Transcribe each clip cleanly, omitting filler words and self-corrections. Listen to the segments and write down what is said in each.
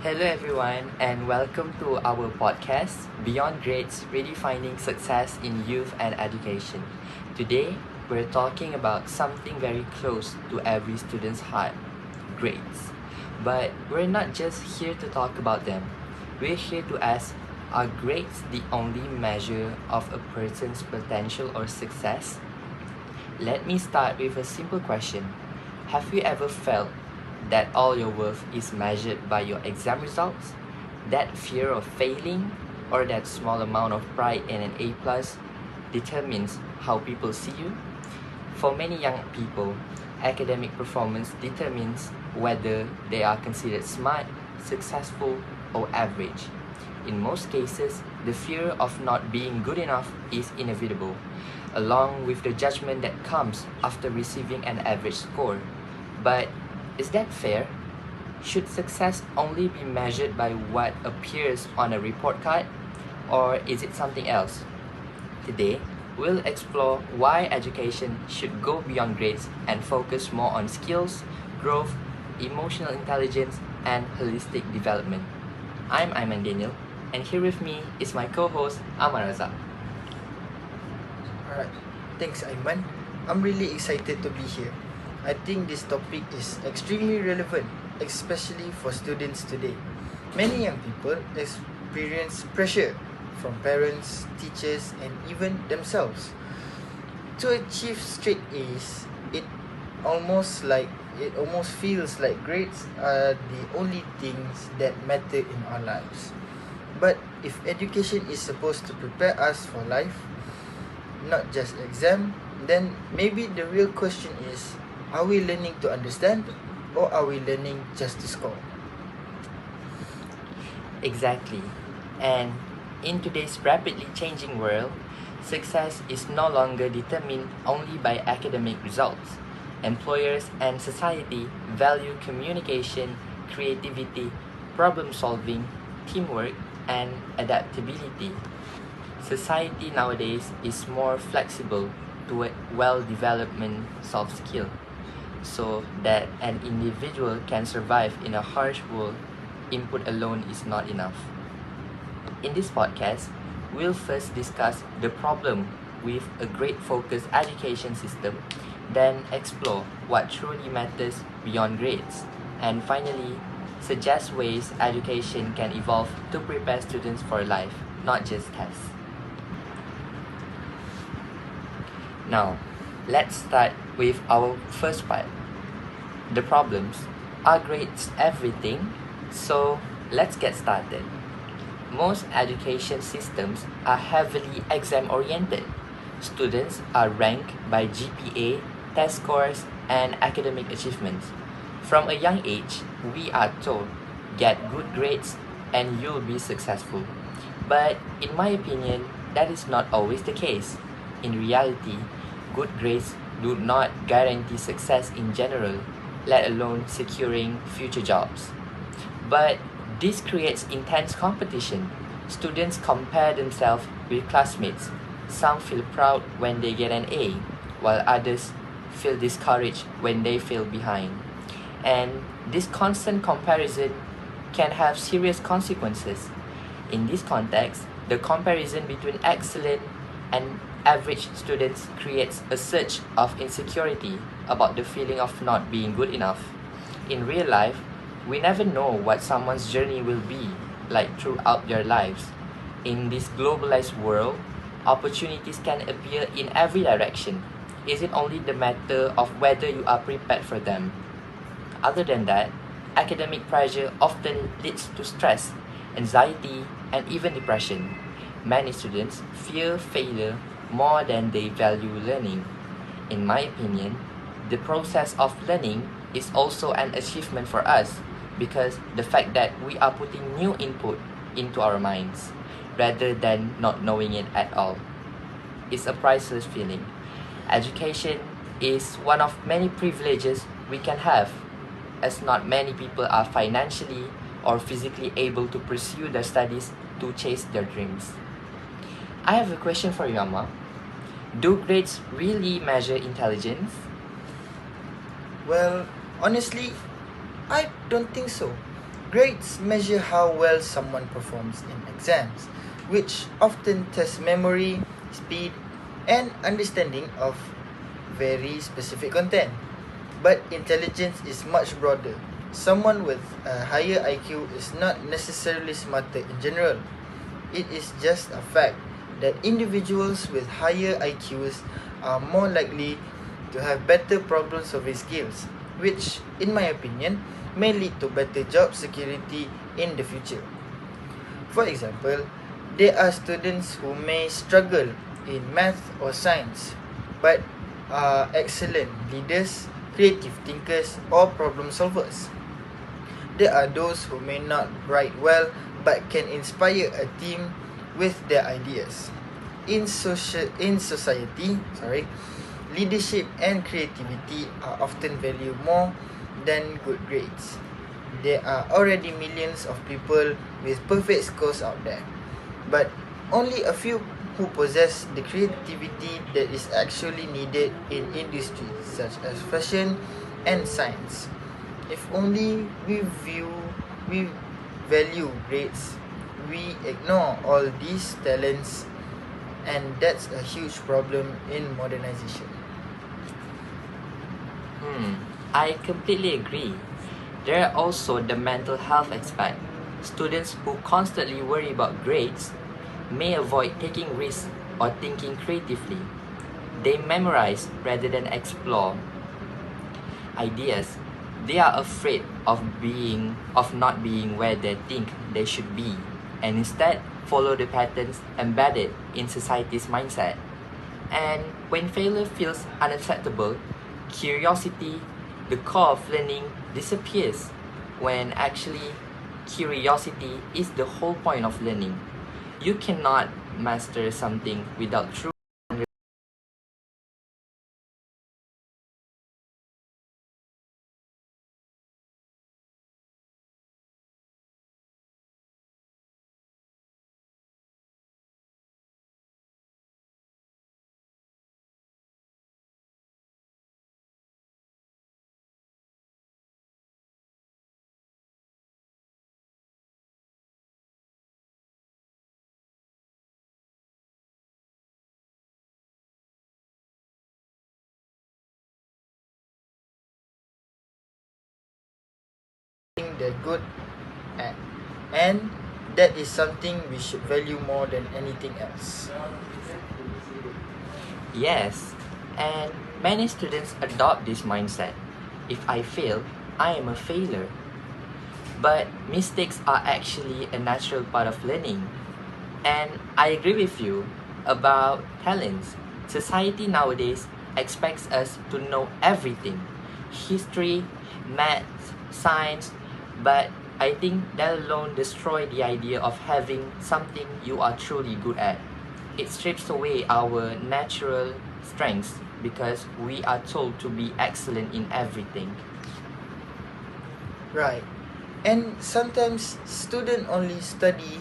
Hello, everyone, and welcome to our podcast, Beyond Grades Redefining Success in Youth and Education. Today, we're talking about something very close to every student's heart grades. But we're not just here to talk about them, we're here to ask, are grades the only measure of a person's potential or success? Let me start with a simple question. Have you ever felt that all your worth is measured by your exam results? That fear of failing or that small amount of pride in an A plus determines how people see you? For many young people, academic performance determines whether they are considered smart, successful, or average. In most cases, the fear of not being good enough is inevitable, along with the judgment that comes after receiving an average score. But is that fair? Should success only be measured by what appears on a report card? Or is it something else? Today, we'll explore why education should go beyond grades and focus more on skills, growth, emotional intelligence, and holistic development. I'm Ayman Daniel, and here with me is my co-host Amar Razak. Alright, thanks Aiman. I'm really excited to be here. I think this topic is extremely relevant, especially for students today. Many young people experience pressure from parents, teachers, and even themselves. To achieve straight A's, it almost feels like grades are the only things that matter in our lives. But if education is supposed to prepare us for life, not just exam, then maybe the real question is, are we learning to understand or are we learning just to score? Exactly. And in today's rapidly changing world, success is no longer determined only by academic results. Employers and society value communication, creativity, problem solving, teamwork, and adaptability. Society nowadays is more flexible toward well-development soft skill so that an individual can survive in a harsh world. Input alone is not enough. In this podcast, we'll first discuss the problem with a grade focused education system, then explore what truly matters beyond grades, and finally, suggest ways education can evolve to prepare students for life, not just tests. Now, let's start with our first part. The problems. Are grades everything? So, let's get started. Most education systems are heavily exam oriented. Students are ranked by GPA, test scores, and academic achievements. From a young age, we are told, get good grades and you'll be successful. But in my opinion, that is not always the case. In reality, good grades do not guarantee success in general, let alone securing future jobs. But this creates intense competition. Students compare themselves with classmates. Some feel proud when they get an A, while others feel discouraged when they feel behind. And this constant comparison can have serious consequences. In this context, the comparison between excellent and average students creates a surge of insecurity about the feeling of not being good enough. In real life, we never know what someone's journey will be like throughout their lives. In this globalized world, opportunities can appear in every direction. Is it only the matter of whether you are prepared for them? Other than that, academic pressure often leads to stress, anxiety, and even depression. Many students fear failure more than they value learning. In my opinion, the process of learning is also an achievement for us because the fact that we are putting new input into our minds rather than not knowing it at all is a priceless feeling. Education is one of many privileges we can have, as not many people are financially or physically able to pursue their studies to chase their dreams. I have a question for you, Amma. Do grades really measure intelligence? Well, honestly, I don't think so. Grades measure how well someone performs in exams, which often test memory, speed, and understanding of very specific content. But intelligence is much broader. Someone with a higher IQ is not necessarily smarter in general. It is just a fact that individuals with higher IQs are more likely to have better problem solving skills, which, in my opinion, may lead to better job security in the future. For example, there are students who may struggle in math or science, but are excellent leaders, creative thinkers, or problem solvers. There are those who may not write well but can inspire a team with their ideas. In society, leadership and creativity are often valued more than good grades. There are already millions of people with perfect scores out there, but only a few who possess the creativity that is actually needed in industries such as fashion and science. If only we value grades, we ignore all these talents, and that's a huge problem in modernization. I completely agree. There are also the mental health aspect. Students who constantly worry about grades may avoid taking risks or thinking creatively. They memorize rather than explore ideas. They are afraid of not being where they think they should be, and instead follow the patterns embedded in society's mindset. And when failure feels unacceptable, curiosity, the core of learning, disappears, when actually curiosity is the whole point of learning. You cannot master something without true Thing they're good at, and that is something we should value more than anything else. Yes, and many students adopt this mindset. If I fail, I am a failure. But mistakes are actually a natural part of learning. And I agree with you about talents. Society nowadays expects us to know everything: history, math, science, but I think that alone destroy the idea of having something you are truly good at. It strips away our natural strengths because we are told to be excellent in everything. Right. And sometimes students only study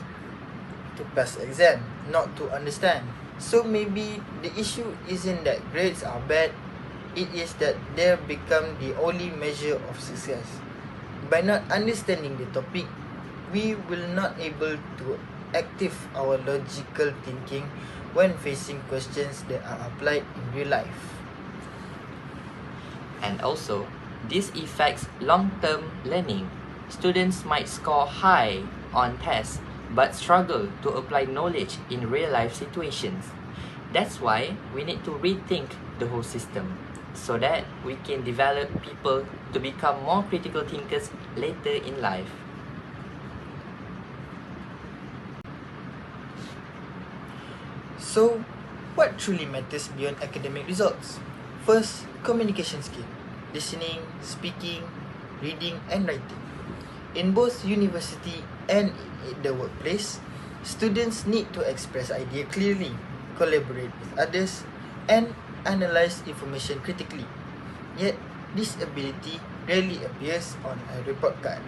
to pass exam, not to understand. So maybe the issue isn't that grades are bad, it is that they become the only measure of success. By not understanding the topic, we will not able to active our logical thinking when facing questions that are applied in real life. And also, this affects long-term learning. Students might score high on tests but struggle to apply knowledge in real-life situations. That's why we need to rethink the whole system so that we can develop people to become more critical thinkers later in life. So, what truly matters beyond academic results? First, communication skill, listening, speaking, reading, and writing. In both university and in the workplace, students need to express ideas clearly, collaborate with others, and analyze information critically. Yet, this ability rarely appears on a report card.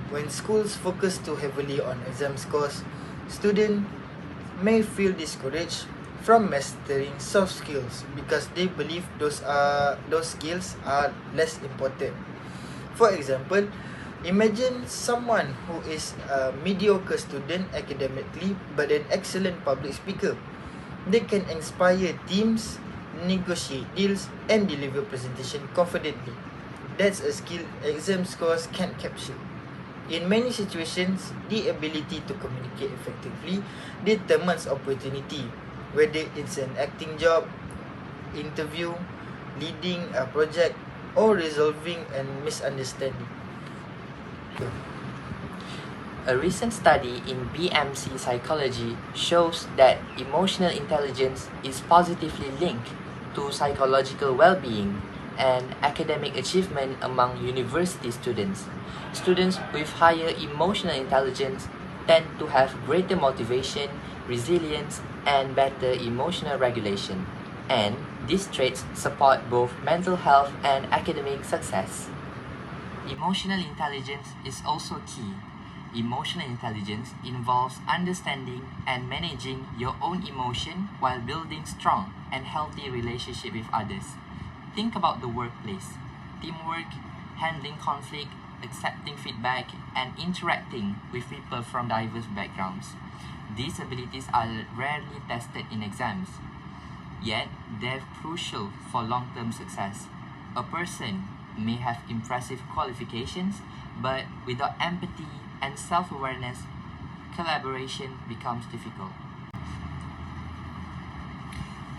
When schools focus too heavily on exam scores, students may feel discouraged from mastering soft skills because they believe those skills are less important. For example, Imagine someone who is a mediocre student academically but an excellent public speaker. They can inspire teams, negotiate deals, and deliver presentation confidently. That's a skill exam scores can't capture. In many situations, the ability to communicate effectively determines opportunity, whether it's an acting job, interview, leading a project, or resolving a misunderstanding. A recent study in BMC psychology shows that emotional intelligence is positively linked to psychological well-being and academic achievement among university students. Students with higher emotional intelligence tend to have greater motivation, resilience, and better emotional regulation. And these traits support both mental health and academic success. Emotional intelligence is also key. Emotional intelligence involves understanding and managing your own emotion while building strong and healthy relationship with others. Think about the workplace. Teamwork, handling conflict, accepting feedback, and interacting with people from diverse backgrounds. These abilities are rarely tested in exams, yet they're crucial for long-term success. A person may have impressive qualifications, but without empathy and self-awareness, collaboration becomes difficult.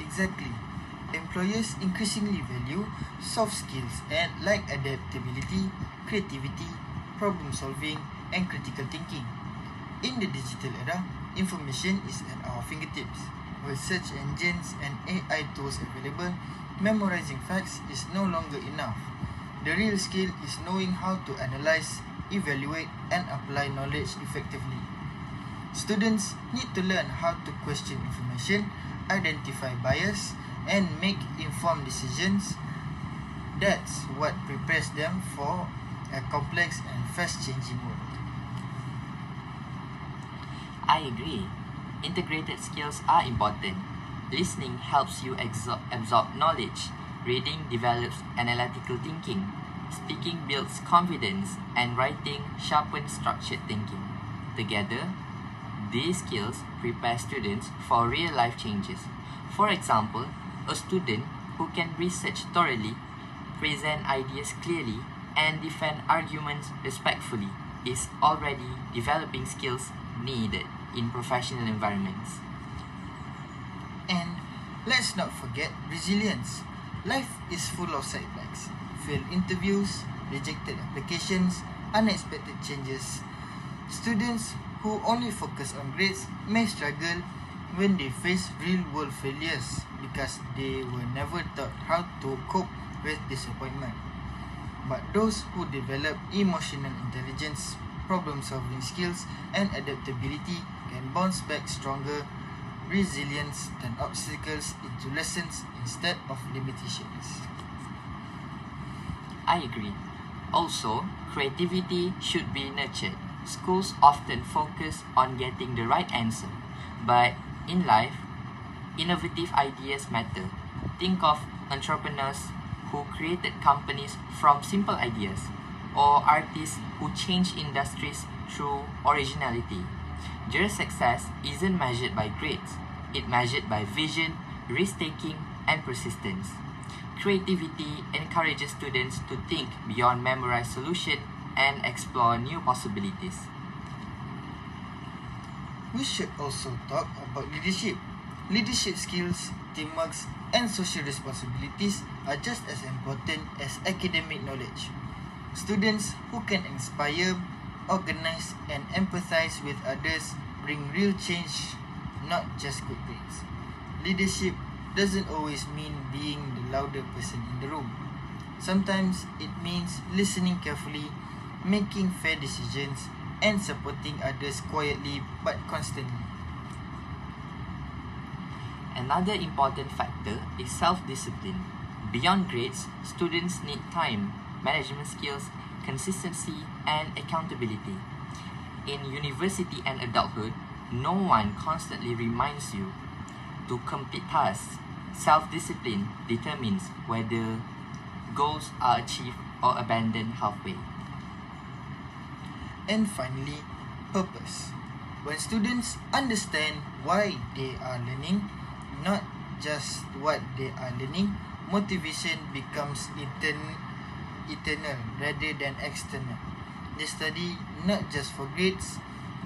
Exactly. Employers increasingly value soft skills and like adaptability, creativity, problem solving, and critical thinking. In the digital era, information is at our fingertips. With search engines and AI tools available, memorizing facts is no longer enough. The real skill is knowing how to analyze, evaluate, and apply knowledge effectively. Students need to learn how to question information, identify bias, and make informed decisions. That's what prepares them for a complex and fast-changing world. I agree. Integrated skills are important. Listening helps you absorb knowledge. Reading develops analytical thinking. Speaking builds confidence, and writing sharpens structured thinking. Together, these skills prepare students for real life changes. For example, a student who can research thoroughly, present ideas clearly, and defend arguments respectfully is already developing skills needed in professional environments. And let's not forget resilience. Life is full of setbacks, failed interviews, rejected applications, unexpected changes. Students who only focus on grades may struggle when they face real world failures because they were never taught how to cope with disappointment. But those who develop emotional intelligence, problem solving skills, and adaptability can bounce back stronger. Resilience turn obstacles into lessons instead of limitations. I agree. Also, creativity should be nurtured. Schools often focus on getting the right answer, but in life, innovative ideas matter. Think of entrepreneurs who created companies from simple ideas, or artists who change industries through originality. Their success isn't measured by grades, it's measured by vision, risk taking, and persistence. Creativity encourages students to think beyond memorized solutions and explore new possibilities. We should also talk about leadership. Leadership skills, teamwork, and social responsibilities are just as important as academic knowledge. Students who can inspire, organize, and empathize with others bring real change, not just good grades. Leadership doesn't always mean being the louder person in the room. Sometimes it means listening carefully, making fair decisions, and supporting others quietly but constantly. Another important factor is self-discipline. Beyond grades, students need time, management skills, consistency, and accountability. In university and adulthood, no one constantly reminds you to complete tasks. Self-discipline determines whether goals are achieved or abandoned halfway. And finally, purpose. When students understand why they are learning, not just what they are learning, motivation becomes eternal rather than external. They study not just for grades,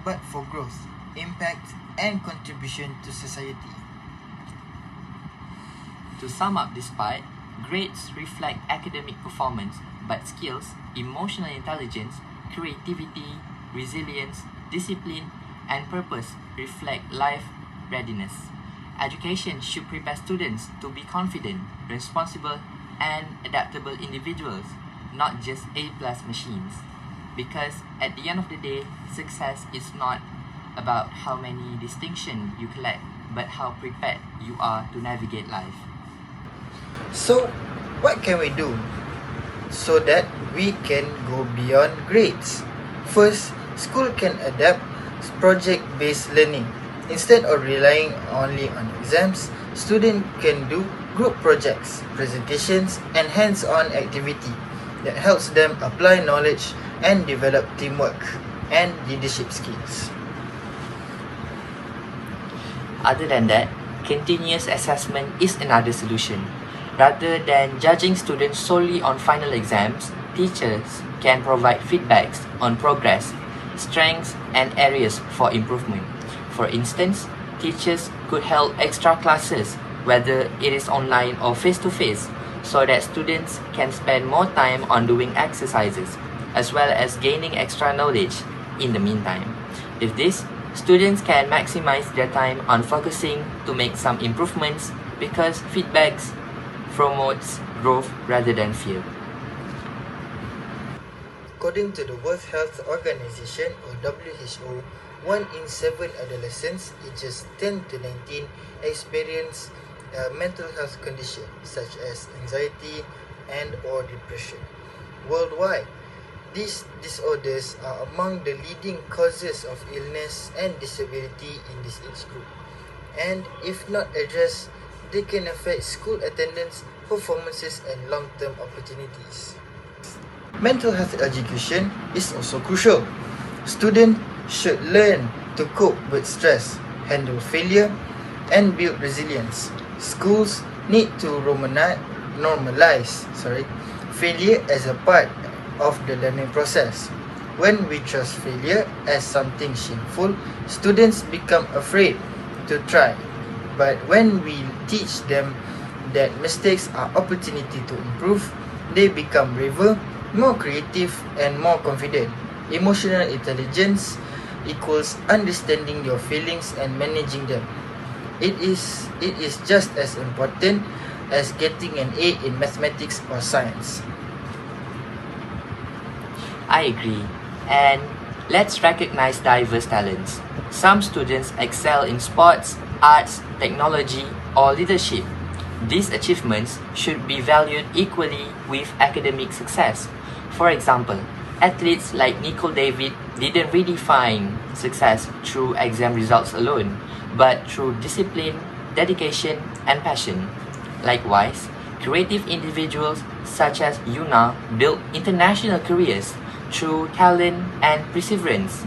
but for growth, impact, and contribution to society. To sum up this part, grades reflect academic performance, but skills, emotional intelligence, creativity, resilience, discipline, and purpose reflect life readiness. Education should prepare students to be confident, responsible, and adaptable individuals, not just A-plus machines. Because at the end of the day, success is not about how many distinctions you collect, but how prepared you are to navigate life. So, what can we do so that we can go beyond grades? First, school can adapt project-based learning. Instead of relying only on exams, students can do group projects, presentations, and hands-on activity that helps them apply knowledge and develop teamwork and leadership skills. Other than that, continuous assessment is another solution. Rather than judging students solely on final exams, teachers can provide feedbacks on progress, strengths, and areas for improvement. For instance, teachers could hold extra classes, whether it is online or face-to-face, so that students can spend more time on doing exercises, as well as gaining extra knowledge in the meantime. With this, students can maximize their time on focusing to make some improvements because feedbacks promotes growth rather than fear. According to the World Health Organization or WHO, 1 in 7 adolescents ages 10 to 19 experience a mental health condition such as anxiety and or depression. Worldwide, these disorders are among the leading causes of illness and disability in this age group. And if not addressed, they can affect school attendance, performances, and long-term opportunities. Mental health education is also crucial. Students should learn to cope with stress, handle failure, and build resilience. Schools need to normalize failure as a part of the learning process. When we trust failure as something shameful, students become afraid to try. But when we teach them that mistakes are opportunity to improve, they become braver, more creative, and more confident. Emotional intelligence equals understanding your feelings and managing them. It is just as important as getting an A in mathematics or science. I agree. And let's recognize diverse talents. Some students excel in sports, arts, technology, or leadership. These achievements should be valued equally with academic success. For example, athletes like Nicole David didn't redefine success through exam results alone, but through discipline, dedication, and passion. Likewise, creative individuals such as Yuna built international careers through talent and perseverance.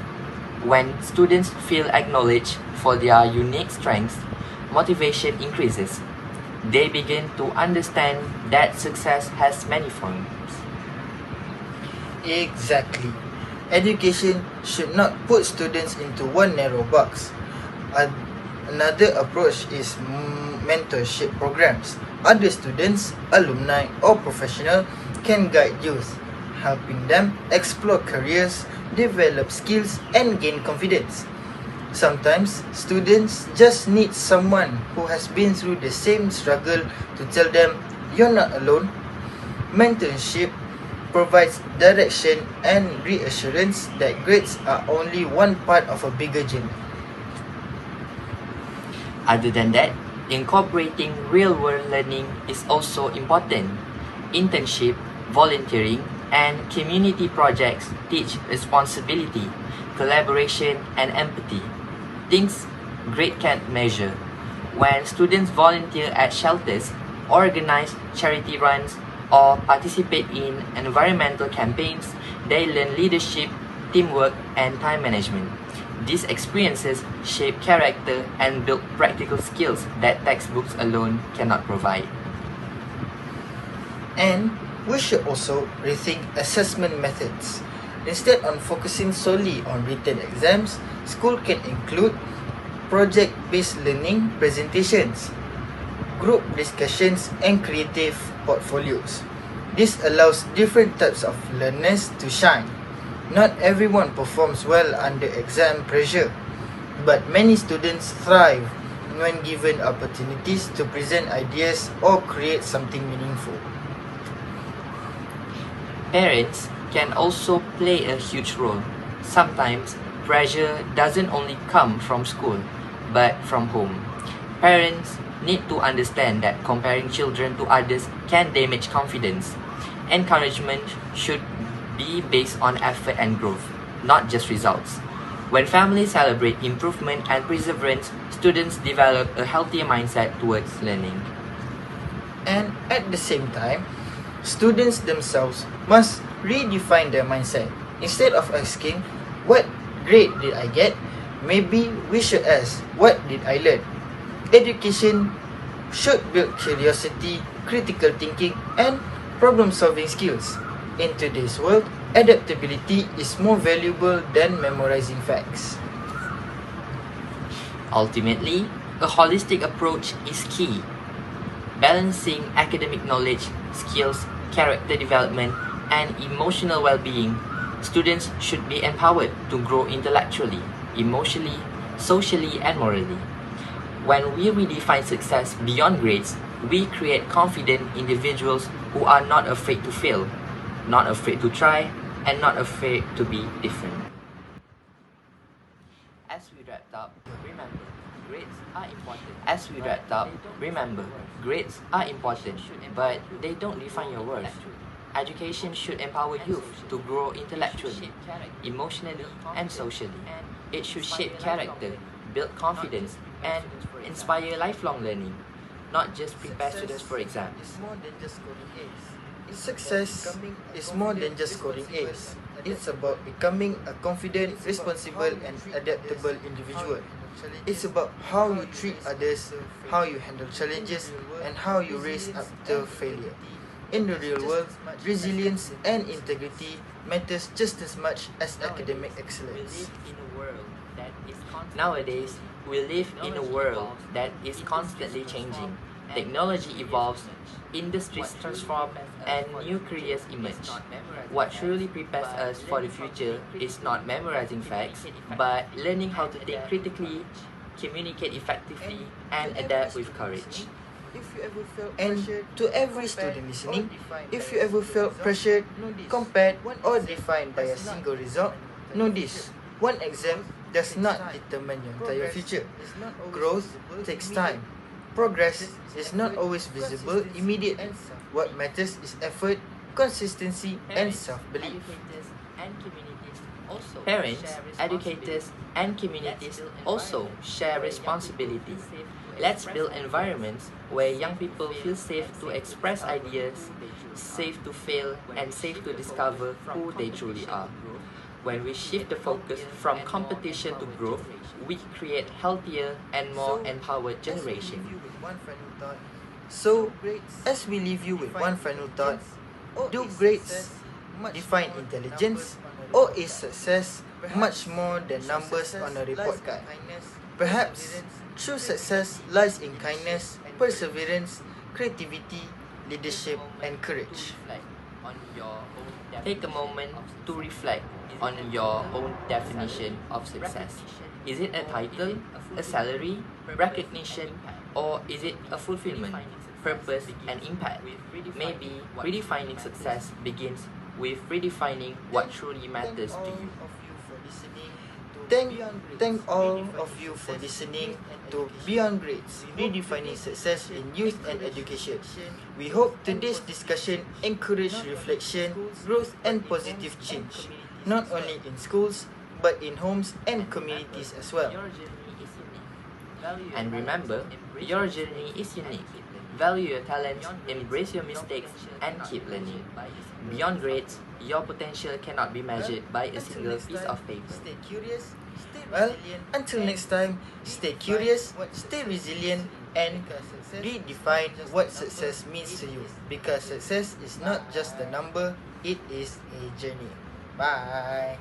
When students feel acknowledged for their unique strengths, motivation increases. They begin to understand that success has many forms. Exactly. Education should not put students into one narrow box. Another approach is mentorship programs. Other students, alumni, or professionals can guide youth, helping them explore careers, develop skills, and gain confidence. Sometimes, students just need someone who has been through the same struggle to tell them, "You're not alone." Mentorship provides direction and reassurance that grades are only one part of a bigger journey. Other than that, incorporating real-world learning is also important. Internship, volunteering, and community projects teach responsibility, collaboration, and empathy. Things grade can't measure. When students volunteer at shelters, organize charity runs, or participate in environmental campaigns, they learn leadership, teamwork, and time management. These experiences shape character and build practical skills that textbooks alone cannot provide. And we should also rethink assessment methods. Instead of focusing solely on written exams, school can include project-based learning presentations, group discussions, and creative portfolios. This allows different types of learners to shine. Not everyone performs well under exam pressure, but many students thrive when given opportunities to present ideas or create something meaningful. Parents can also play a huge role. Sometimes pressure doesn't only come from school, but from home. Parents need to understand that comparing children to others can damage confidence. Encouragement should be based on effort and growth, not just results. When families celebrate improvement and perseverance, students develop a healthier mindset towards learning. And at the same time, students themselves must redefine their mindset. Instead of asking, "What grade did I get?" maybe we should ask, "What did I learn?" Education should build curiosity, critical thinking, and problem solving skills. In today's world, adaptability is more valuable than memorizing facts. Ultimately, a holistic approach is key. Balancing academic knowledge, skills, character development, and emotional well-being, students should be empowered to grow intellectually, emotionally, socially, and morally. When we redefine success beyond grades, we create confident individuals who are not afraid to fail, not afraid to try, and not afraid to be different. As we wrapped up, remember, grades are important. Grades are important, but they don't define your worth. Education should empower youth to grow intellectually, emotionally, and socially. It should shape character, build confidence, and inspire lifelong learning, not just prepare students for exams. Success is more than just scoring A's. It's about becoming a confident, responsible, and adaptable individual. It's about how you treat others, how you handle challenges, and how you raise up to failure. In the real world, resilience and integrity matters just as much as academic excellence. Nowadays, we live in a world that is constantly changing. Technology evolves, industries transform, and new careers emerge. What truly prepares us for the future is not memorizing facts, but learning how to think critically, communicate effectively, and adapt with courage. And to every student listening, if you ever felt pressured, compared, or defined by a single result, know this: one exam does not determine your entire future. Growth takes time. Progress is not always visible immediately. What matters is effort, consistency, and self-belief. Parents, educators, and communities also share responsibility. Let's build environments where young people feel safe to express ideas, safe to fail, and safe to discover who they truly are. When we shift the focus from competition to growth, we create healthier and more empowered generation. So, as we leave you with one final thought, do grades define intelligence, or is success much more than numbers on a report card? Perhaps true success lies in kindness, perseverance, creativity, leadership, and courage. Take a moment to reflect on your own definition of success. Is it a title, a salary, recognition, or is it a fulfillment, purpose, and impact? Maybe redefining success begins with redefining what truly matters to you. Thank all of you for listening to Beyond Grades, Redefining Success in Youth and Education. We hope today's discussion encouraged reflection, growth, and positive change, not only in schools, but in homes and communities as well. And remember, your journey is unique. Value your talents, embrace your mistakes, and keep learning. Beyond grades, your potential cannot be measured by a single piece of paper. Stay curious, stay resilient. Until next time, stay curious, stay resilient, and redefine what success means to you. Because success is not just a number, it is a journey. Bye.